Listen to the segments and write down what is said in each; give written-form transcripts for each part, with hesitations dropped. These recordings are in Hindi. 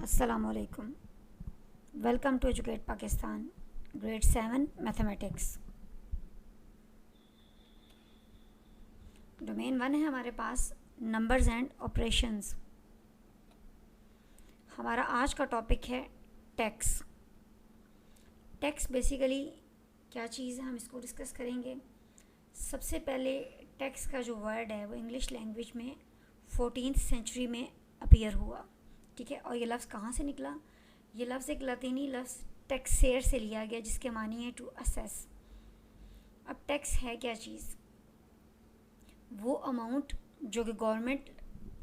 Assalamualaikum. Welcome to Educate Pakistan, Grade 7 Mathematics. Domain 1 है हमारे पास नंबर्स एंड ऑपरेशंस. हमारा आज का टॉपिक है टैक्स. टैक्स बेसिकली क्या चीज़ है, हम इसको डिस्कस करेंगे. सबसे पहले टैक्स का जो वर्ड है वो इंग्लिश लैंग्वेज में 14th सेंचुरी में अपीयर हुआ. ठीक है, और ये लफ्ज़ कहाँ से निकला? ये लफ्ज़ एक लतीनी लफ्ज़ टैक्सेर से लिया गया जिसके मानी है टू असेस. अब टैक्स है क्या चीज़? वो अमाउंट जो कि गवर्नमेंट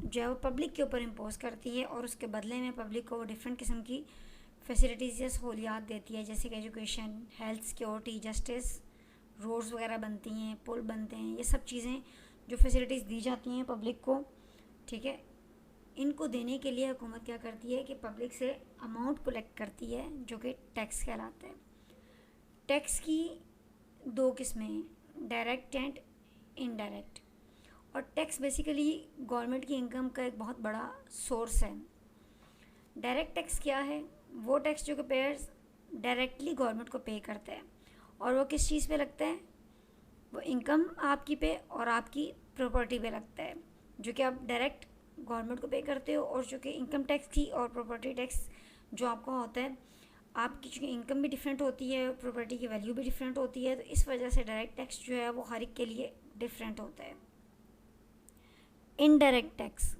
जो है वो पब्लिक के ऊपर इम्पोज करती है और उसके बदले में पब्लिक को वो डिफरेंट किस्म की फैसिलिटीज़ या सहूलियात देती है, जैसे कि education, health, security, justice, roads वगैरह बनती हैं, पुल बनते हैं. ये सब चीज़ें जो फैसिलिटीज़ दी जाती हैं पब्लिक को, ठीक है, इनको देने के लिए हुकूमत क्या करती है कि पब्लिक से अमाउंट कलेक्ट करती है जो कि टैक्स कहलाता है. टैक्स की दो किस्में हैं, डायरेक्ट एंड इनडायरेक्ट. और टैक्स बेसिकली गवर्नमेंट की इनकम का एक बहुत बड़ा सोर्स है. डायरेक्ट टैक्स क्या है? वो टैक्स जो कि पेयर्स डायरेक्टली गवर्नमेंट को पे करते हैं. और वो किस चीज़ पे लगता है? वो इनकम आपकी पे और आपकी प्रॉपर्टी पे लगता है, जो कि आप डायरेक्ट गवर्नमेंट को पे करते हो. और जो कि इनकम टैक्स की और प्रॉपर्टी टैक्स जो आपका होता है, आपकी चूँकि इनकम भी डिफरेंट होती है, प्रॉपर्टी की वैल्यू भी डिफरेंट होती है, तो इस वजह से डायरेक्ट टैक्स जो है वो हर एक के लिए डिफरेंट होता है. Indirect tax.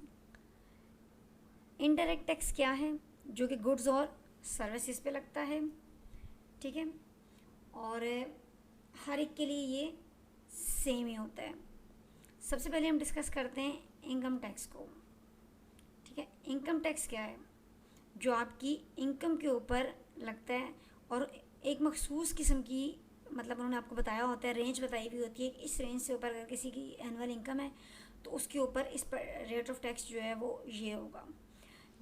इनडायरेक्ट टैक्स क्या है? जो कि गुड्स और सर्विसेज पे लगता है. ठीक है, और हर एक के लिए ये सेम ही होता है. सबसे पहले हम डिस्कस करते हैं इनकम टैक्स को. ठीक है, इनकम टैक्स क्या है? जो आपकी इनकम के ऊपर लगता है और एक मखसूस किस्म की, मतलब उन्होंने आपको बताया होता है, रेंज बताई हुई होती है कि इस रेंज से ऊपर अगर किसी की एनुअल इनकम है तो उसके ऊपर इस पर रेट ऑफ टैक्स जो है वो ये होगा.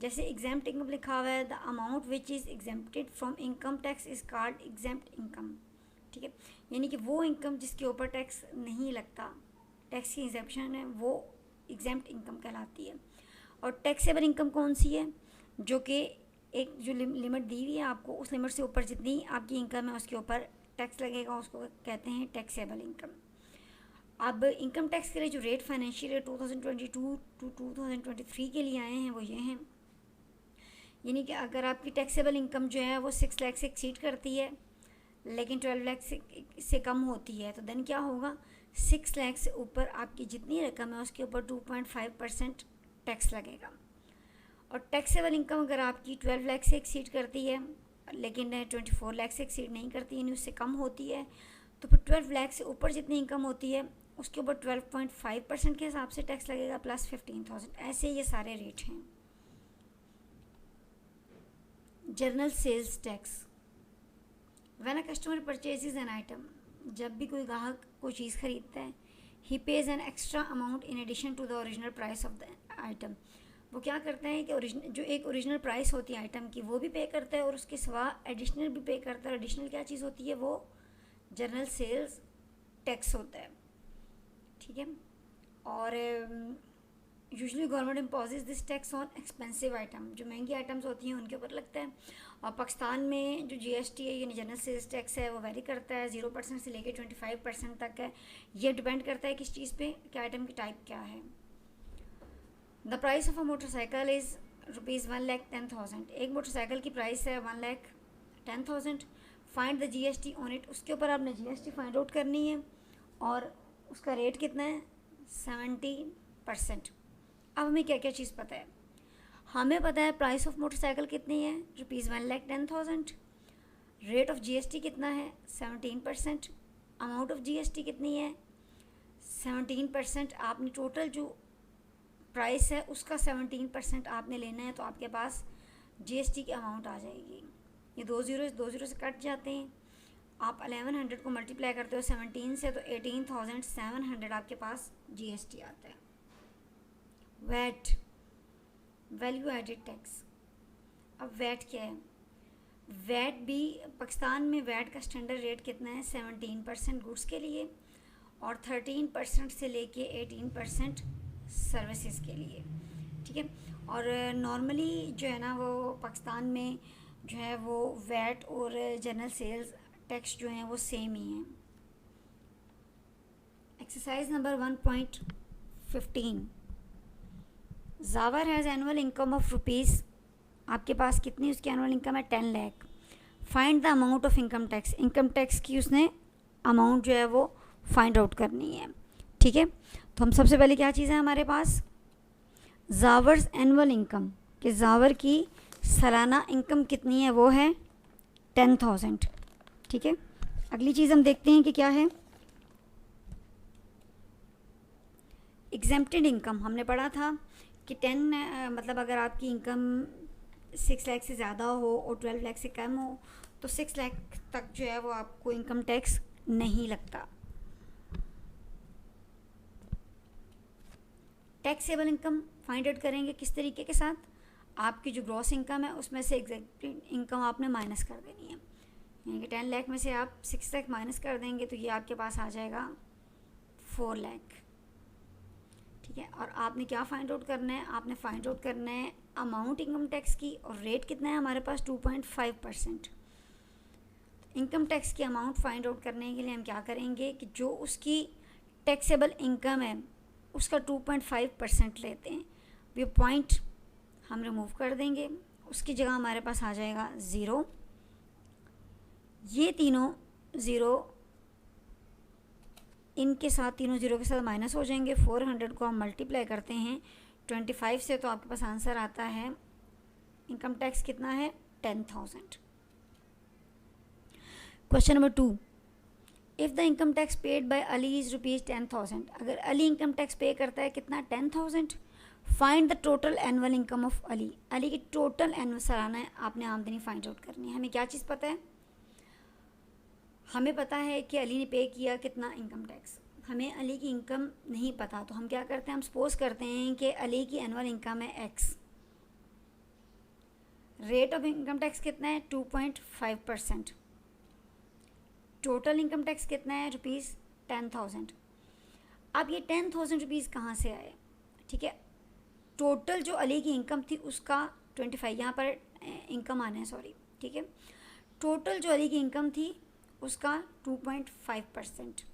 जैसे एग्जेम्प्ट इनकम लिखा हुआ है, the amount which is exempted from income tax is called exempt income. ठीक है, यानी कि वो इनकम जिसके ऊपर टैक्स नहीं लगता, टैक्स की एग्जेम्पशन है, वो एग्जेम्प्ट इनकम कहलाती है. और टैक्सेबल इनकम कौन सी है? जो कि एक जो लिमिट दी हुई है आपको, उस लिमिट से ऊपर जितनी आपकी इनकम है उसके ऊपर टैक्स लगेगा, उसको कहते हैं टैक्सेबल इनकम. अब इनकम टैक्स के लिए जो रेट फाइनेंशियल ईयर 2022 टू 2023 के लिए आए हैं वो ये हैं. यानी कि अगर आपकी टैक्सेबल इनकम जो है वो 6 लाख से एक्सीड करती है लेकिन 12 लाख से कम होती है, तो देन क्या होगा? 6 लाख से ऊपर आपकी जितनी रकम है उसके ऊपर 2.5% टैक्स लगेगा. और टैक्सेबल इनकम अगर आपकी 12 लाख से एक्सीड करती है लेकिन 24 लाख से एक्सीड नहीं करती, यानी उससे कम होती है, तो फिर 12 लाख से ऊपर जितनी इनकम होती है उसके ऊपर 12.5% के हिसाब से टैक्स लगेगा प्लस 15,000. ऐसे ये सारे रेट हैं. General sales tax. When a customer purchases an item, जब भी कोई ग्राहक कोई चीज़ खरीदता है, he pays an extra amount in addition to the original price of the item. वो क्या करता है कि जो एक ओरिजिनल प्राइस होती है आइटम की वो भी पे करता है और उसके सिवा एडिशनल भी पे करता है. एडिशनल क्या चीज़ होती है? वो जनरल सेल्स टैक्स होता है. ठीक है, और usually government imposes this tax on expensive item. जो महंगी आइटम्स होती हैं उनके ऊपर लगता है. और पाकिस्तान में जो जीएसटी है यानी जनरल सेल्स टैक्स है वो वेरी करता है, 0% से लेकर 25% तक है. ये डिपेंड करता है किस चीज़ पे कि आइटम की टाइप क्या है. The price of a motorcycle is ₹1,10,000. एक मोटरसाइकिल की प्राइस है 1,10,000. Find the GST on it. उसके ऊपर आपने जीएसटी फाइंड आउट करनी है और उसका रेट कितना है? 70%. अब हमें क्या क्या चीज़ पता है? हमें पता है प्राइस ऑफ मोटरसाइकिल कितनी है, ₹1,10,000. रेट ऑफ जीएसटी कितना है? 17%. अमाउंट ऑफ जीएसटी कितनी है? 17%. आपने टोटल जो प्राइस है उसका 17% आपने लेना है, तो आपके पास जीएसटी की अमाउंट आ जाएगी. ये 2 से कट जाते हैं. आप 1100 को मल्टीप्लाई करते हो 17 से, तो 18,700 आपके पास जीएसटी आता है. VAT, value added tax. अब वैट क्या है? वैट भी पाकिस्तान में वैट का स्टैंडर्ड रेट कितना है? 17% गुड्स के लिए और 13% से लेके 18% सर्विसेज के लिए. ठीक है, और नॉर्मली जो है ना वो पाकिस्तान में जो है वो वैट और जनरल सेल्स टैक्स जो हैं वो सेम ही हैं। Exercise number 1.15 Jawar has annual income of rupees, आपके पास कितनी उसकी एनुअल इनकम है 10 lakh. Find the amount of income tax, income tax की उसने अमाउंट जो है वो फाइंड आउट करनी है। ठीक है, तो हम सबसे पहले क्या चीज़ है हमारे पास, जावर्स एनुअल इनकम, कि जावर की सालाना इनकम कितनी है, वो है 10,000। ठीक है, अगली चीज़ हम देखते हैं कि क्या है, एग्जेम्प्टेड इनकम। हमने पढ़ा था कि 10 मतलब अगर आपकी इनकम 6 लाख से ज़्यादा हो और 12 लाख से कम हो तो 6 लाख तक जो है वो आपको इनकम टैक्स नहीं लगता। टैक्सेबल इनकम फाइंड आउट करेंगे किस तरीके के साथ, आपकी जो ग्रॉस इनकम है उसमें से एग्जेक्टेड इनकम आपने माइनस कर देनी है, यानी कि 10 लाख में से आप 6 लाख माइनस कर देंगे तो ये आपके पास आ जाएगा 4 लाख। ठीक है, और आपने क्या फाइंड आउट करना है, आपने फाइंड आउट करना है अमाउंट इनकम टैक्स की, और रेट कितना है हमारे पास 2.5%। इनकम टैक्स की अमाउंट फाइंड आउट करने के लिए हम क्या करेंगे कि जो उसकी टैक्सेबल इनकम है उसका 2.5% लेते हैं, ये पॉइंट हम रिमूव कर देंगे, उसकी जगह हमारे पास आ जाएगा 0। ये तीनों ज़ीरो इनके साथ, तीनों ज़ीरो के साथ माइनस हो जाएंगे। 400 को हम मल्टीप्लाई करते हैं 25 से तो आपके पास आंसर आता है इनकम टैक्स कितना है 10,000। Question number 2, if the income tax paid by Ali is ₹10,000, अगर अली इनकम टैक्स पे करता है कितना 10,000, find the total annual income of Ali, Ali की टोटल एनुअल सालाना आपने आमदनी फाइंड आउट करनी है। हमें क्या चीज़ पता है, हमें पता है कि अली ने पे किया कितना इनकम टैक्स, हमें अली की इनकम नहीं पता, तो हम क्या करते हैं, हम सपोज करते हैं कि अली की एनुअल इनकम है x, rate of income tax कितना है 2.5%, टोटल इनकम टैक्स कितना है ₹10,000। अब ये 10,000 रुपीज़ कहाँ से आए, ठीक है, टोटल जो अली की इनकम थी उसका 25, यहाँ पर इनकम आना है सॉरी, ठीक है, टोटल जो अली की इनकम थी उसका 2.5%,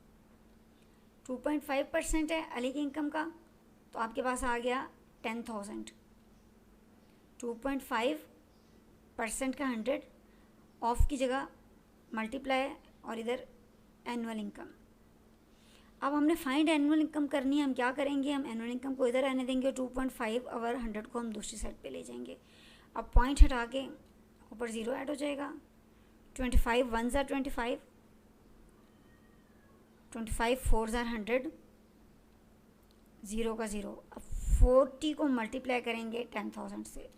2.5% है अली की इनकम का, तो आपके पास आ गया 10,000। 2.5% का 100 ऑफ की जगह मल्टीप्लाई और इधर एनुअल इनकम। अब हमने फाइंड एनुअल इनकम करनी है, हम क्या करेंगे, हम एनुअल इनकम को इधर आने देंगे 2.5 और 100 को हम दूसरी साइड पे ले जाएंगे। अब पॉइंट हटा के ऊपर 0 ऐड हो जाएगा, 25 1 ज़ा 25, 25 4 ज़ा 100, 0 का 0। अब 40 को मल्टीप्लाई करेंगे 10,000 से,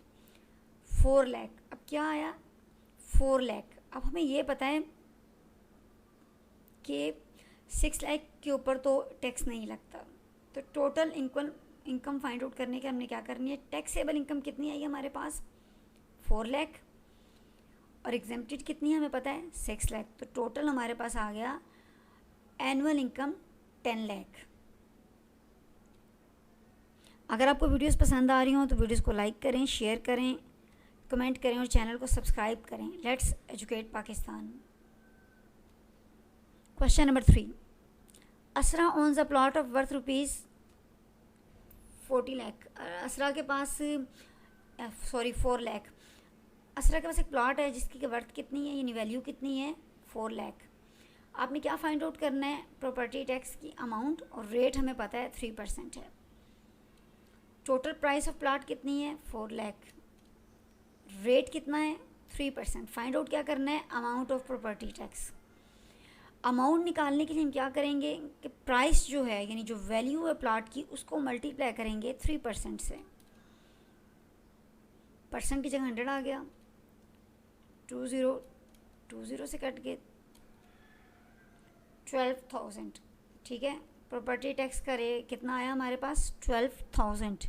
4 लाख। अब क्या आया 4 लाख। अब हमें ये पता है कि 6 लाख के ऊपर तो टैक्स नहीं लगता, तो टोटल इनकम फाइंड आउट करने के हमने क्या करनी है, टैक्सेबल इनकम कितनी आई हमारे पास 4 लाख, और एग्जेम्प्टेड कितनी है हमें पता है 6 लाख, तो टोटल हमारे पास आ गया एनुअल इनकम 10 लाख। अगर आपको वीडियोस पसंद आ रही हो तो वीडियोस को लाइक करें, शेयर करें, कमेंट करें और चैनल को सब्सक्राइब करें। Let's educate Pakistan. Question number 3, Asra owns a plot of worth ₹40 lakh. Asra के पास 4 लाख। असरा के पास एक प्लॉट है जिसकी वर्थ कितनी है, यानी वैल्यू कितनी है 4 लाख। आपने क्या फाइंड आउट करना है, प्रॉपर्टी टैक्स की अमाउंट, और रेट हमें पता है 3% है। टोटल प्राइस ऑफ प्लॉट कितनी है 4 लाख, रेट कितना है 3%। फाइंड आउट क्या करना है, amount of property tax. Amount निकालने के लिए हम क्या करेंगे कि प्राइस जो है यानी जो वैल्यू है प्लॉट की उसको मल्टीप्लाई करेंगे 3% से, परसेंट की जगह 100 आ गया, 20 से कट के 12,000। ठीक है, प्रॉपर्टी टैक्स का रेट कितना आया हमारे पास 12,000।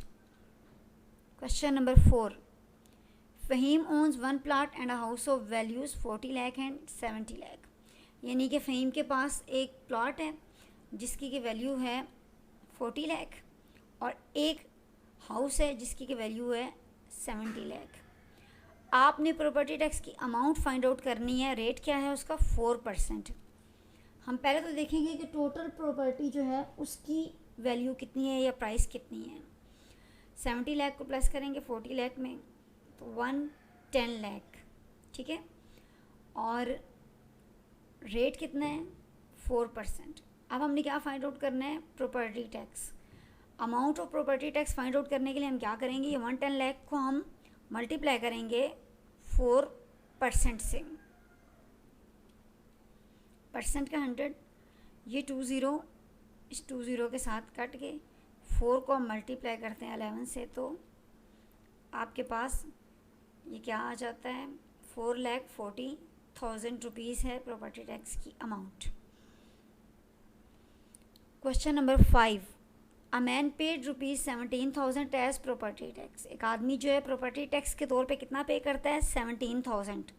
Question number 4, Faheem owns 1 plot and a house of values 40 lakh and 70 lakh. यानी कि फ़हीम के पास एक प्लॉट है जिसकी की वैल्यू है 40 लाख और एक हाउस है जिसकी की वैल्यू है 70 लाख। आपने प्रॉपर्टी टैक्स की अमाउंट फाइंड आउट करनी है। रेट क्या है उसका? 4%। हम पहले तो देखेंगे कि टोटल प्रॉपर्टी जो है उसकी वैल्यू कितनी है या प्राइस कितनी है। 70 लाख को प्लस करेंगे 40 लाख में तो 110 लाख, ठीक है। और रेट कितना है? 4%। अब हमने क्या फाइंड आउट करना है? Property tax. Amount of property tax find out करने के लिए हम क्या करेंगे? ये 110 लाख को हम मल्टीप्लाई करेंगे 4% से। परसेंट का 100, ये 20 इस 20 के साथ कट के 4 को हम मल्टीप्लाई करते हैं 11 से तो आपके पास ये क्या आ जाता है? 4,40,000 रुपीज़ है प्रॉपर्टी टैक्स की amount. Question number 5, a man paid ₹17,000 as property tax. एक आदमी जो है प्रॉपर्टी टैक्स के तौर पे कितना पे करता है? 17,000।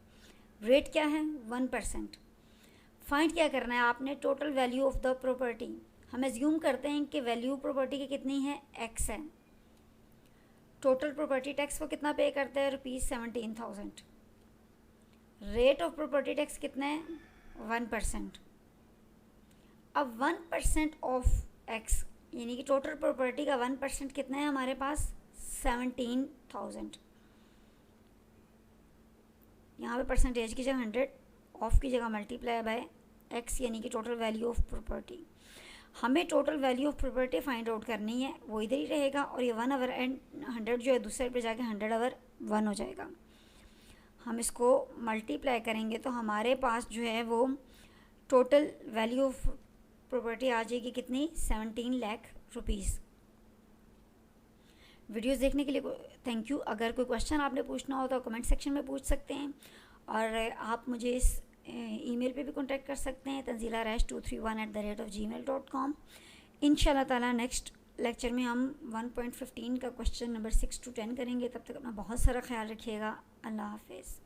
रेट क्या है? 1%। फाइंड क्या करना है आपने? Total value of the property. हम एज्यूम करते हैं कि वैल्यू प्रॉपर्टी की कितनी है? x है। टोटल प्रॉपर्टी टैक्स को कितना पे करता है? ₹17,000। रेट ऑफ प्रॉपर्टी टैक्स कितना है? 1%। अब 1% ऑफ x यानी कि टोटल प्रॉपर्टी का 1% कितना है हमारे पास? 17,000। यहाँ पे परसेंटेज की जगह 100, ऑफ की जगह मल्टीप्लाई बाय x यानी कि टोटल वैल्यू ऑफ प्रॉपर्टी। हमें total value of property find out करनी है, वो इधर ही रहेगा और ये 1 आवर एंड 100 जो है दूसरे पे जाके 100 आवर 1 हो जाएगा। हम इसको मल्टीप्लाई करेंगे तो हमारे पास जो है वो टोटल वैल्यू ऑफ प्रॉपर्टी आ जाएगी कितनी? 17 लाख रुपीज़। वीडियोस देखने के लिए थैंक यू। अगर कोई क्वेश्चन आपने पूछना हो तो कमेंट सेक्शन में पूछ सकते हैं और आप मुझे इस ईमेल पे भी कांटेक्ट कर सकते हैं tanzila-231@gmail.com। इंशाल्लाह ताला नेक्स्ट लेक्चर में हम 1.15 का क्वेश्चन नंबर 6 to 10 करेंगे। तब तक अपना बहुत सारा ख्याल रखिएगा। अल्लाह हाफिज़।